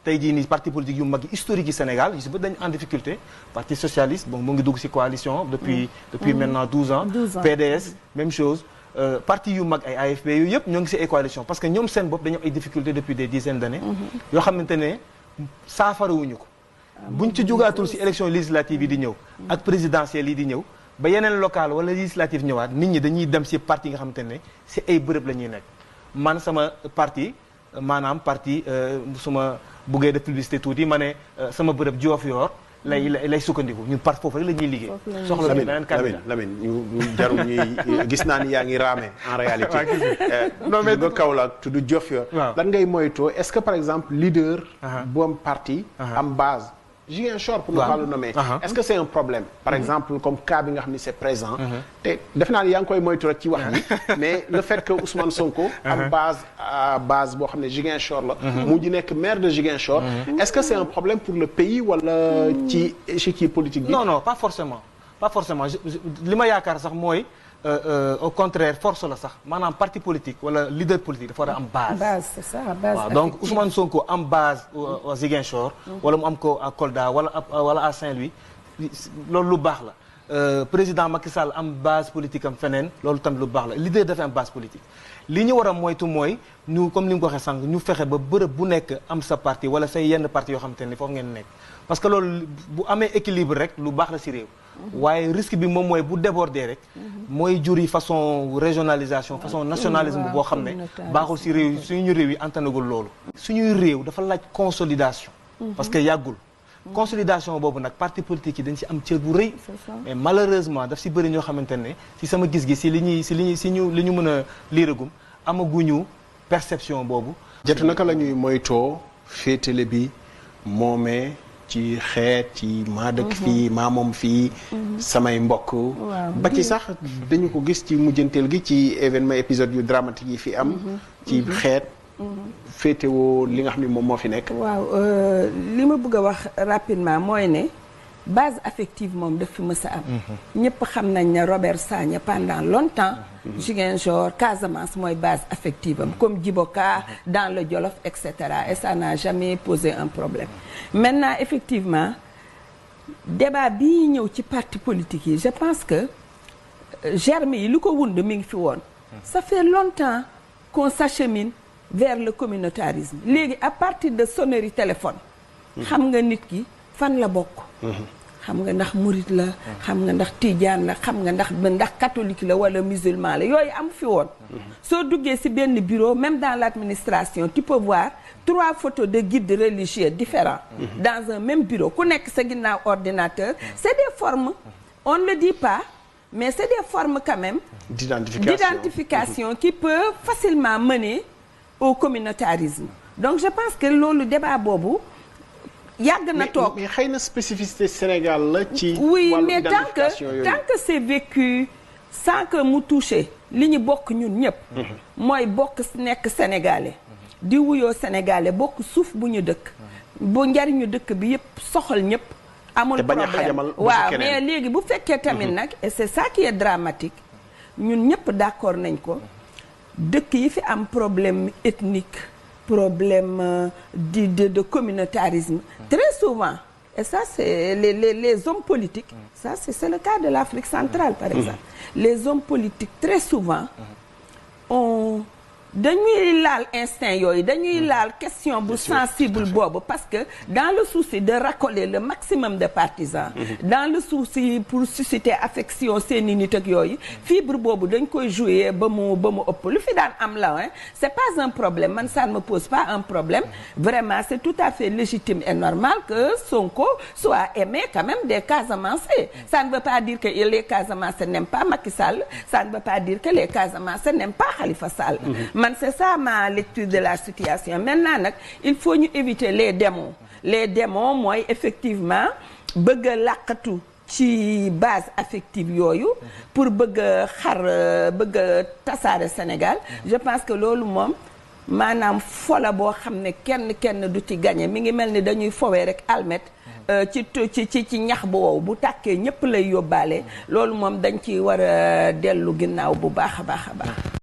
tey jii nii parti politique yu mag yi historique yi Sénégal yu si bëri dañu en difficulté parti socialiste bon mu ngi dugg ci coalition depuis maintenant 12 ans PDS même chose parti yu mag ay AFP yooyu yëpp ñoo ngi ci ay coalition parce que ñoom seen bopp dañu am ay difficultés depuis des dizaines d'années yoo xamante ne saafarawuñu ko buñ ci jugaatul ci élection législative yi di ñëw ak présidentielle yi di ñëw ba yeneen local wala législative ñëwaat nit ñi dañuy dem ci parti yi nga xamante ne ci ay bërëb la ñuy nekk man sama parti maanaam parti su ma buggee def publicité tuuti ma ne sama bërëb Diofior lay sukkandiku ñun par foofu rek la ñuy liggéey. soxla bi beneen candidat Lamine ñu jarul ñuy gis naa ni yaa ngi raame en réalité. non mais tudd Kaolack tudd Diofior. lan ngay moytoo est-ce que par exemple leader. bu am parti. am base. Ziguinchor pour ne pas le nommer. Est-ce que c'est un problème. par exemple comme cas bi nga xam ni c'est présent. te def naa ni yaa ngi koy moytu rek ci wax ji. mais le fait que Ousmane Sonko. am base boo xam ne Ziguinchor la. mu di nekk maire de Ziguinchor. est-ce que c'est un problème pour le pays wala ci échiquier politique bi. non pas forcément li ma yaakaar sax mooy. au contraire force la sax maanaam parti politique wala leader politique dafa war a am base. base c'est ça base. waaw donc Ousmane Sonko am base à Ziguinchor. wala mu am ko à Kolda wala à Saint-Louis loolu lu baax la. président Macky Sall am base politique am feneen loolu tamit lu baax la leader dafa am base politique. li ñu war a moytu mooy ñu comme ni nga ko waxee sànq ñu fexe ba bërëb bu nekk am sa parti wala say yenn parti yoo xamante ne foofu ngeen nekk parce que loolu bu amee équilibre rek lu baax la ci réew. waaye risque bi moom mooy bu déborder rek. mooy juri façon régionalisation façon nationalisme boo xam ne baaxul ci réew suñu réew yi antanagul loolu. suñuy réew dafa laaj consolidation. parce que yàggul. consolidation boobu nag parti politique yi dañ ci am cër bu rëy. mais malheureusement daf ci bëri ñoo xamante ne ci sama gis-gis ci li ñu mën a liiragum amaguñu perception boobu. jot naka la ñuy moytoo féetale bi moomee ci xeet ci maa dëkk fii maa moom fii. samay mbokk. ba ci sax dañu ko gis ci mujjanteel gi ci événement épisode yu dramatique yi fi am. ci xeet. féetewoo li nga xam ne moom moo fi nekk. waaw li ma bëgg a wax rapidement mooy ne base affective moom daf fi mës a am. ñëpp xam nañ ne Robert Sagna pendant longtemps. Ziguinchor Casamance mooy base affective am comme Djiboka dans le Jolof et cetera et ça n'a jamais posé un problème. maintenant effectivement débat bii ñëw ci parti politique yi je pense que germe yi lu ko wund mi ngi fi woon. ça fait longtemps qu'on s'achemine vers le communautarisme léegi à partir de sonnerie téléphone. xam nga nit ki fan la bokk. xam nga ndax murit la. xam nga ndax tijaan la xam nga ndax catholique la wala musulman la yooyu am fi woon. soo duggee ci benn bureau même dans l'administration tu peux voir 3 photos de guides religieux différents. dans un même bureau ku nekk sa ginnaaw ordinateur. c'est des formes on ne le dit pas mais c'est des formes quand même. d'identification qui peut facilement mener au communautarisme. donc je pense que loolu débat boobu yàgg na toog. mais xëy na spécificité Sénégal la ci. oui mais tant que c'est vécu sans que mu touché li ñu bokk ñun ñëpp. mooy bokk nekk sénégalais. di wuyoo sénégalais bokk suuf bu ñu dëkk. bu njariñu dëkk bi yëpp soxal ñëpp. amul problème waaw mais léegi bu fekkee tamit nag et c'est ça qui est dramatique ñun ñëpp d'accord nañ ko. dëkk yi fi am problème ethnique problème de communautarisme très souvent et ça c'est les hommes politiques ça c'est le cas de l'Afrique centrale par exemple les hommes politiques très souvent dañuy laal instinct yooyu dañuy laal question bu sensible boobu parce que dans le souci de racoler le maximum de partisans dans le souci pour susciter affection seeni nit ak yooyu fibre boobu dañ koy jouer ba mu ëpp lu fi daan am la hein c'est pas un problème man ça ne me pose pas un problème vraiment c'est tout à fait légitime et normal que Sonko soit aimé quand même des Casamançais ça ne veut pas dire que les Casamançais n'aiment pas Macky Sall ça ne veut pas dire que les Casamançais n'aiment pas Khalifa Sall man c'est ça ma lecture de la situation maintenant nag il faut ñu éviter les démons mooy effectivement bëgg a làqatu ci base affective yooyu pour bëgg a tasaare Sénégal je pense que loolu moom maanaam fola boo xam ne kenn du ci gagné mi ngi mel ni dañuy fowee rek almet ci ñax bu wow bu tàkkee ñëpp lay yóbbaale loolu moom dañ ci war a dellu ginnaaw bu baax a baax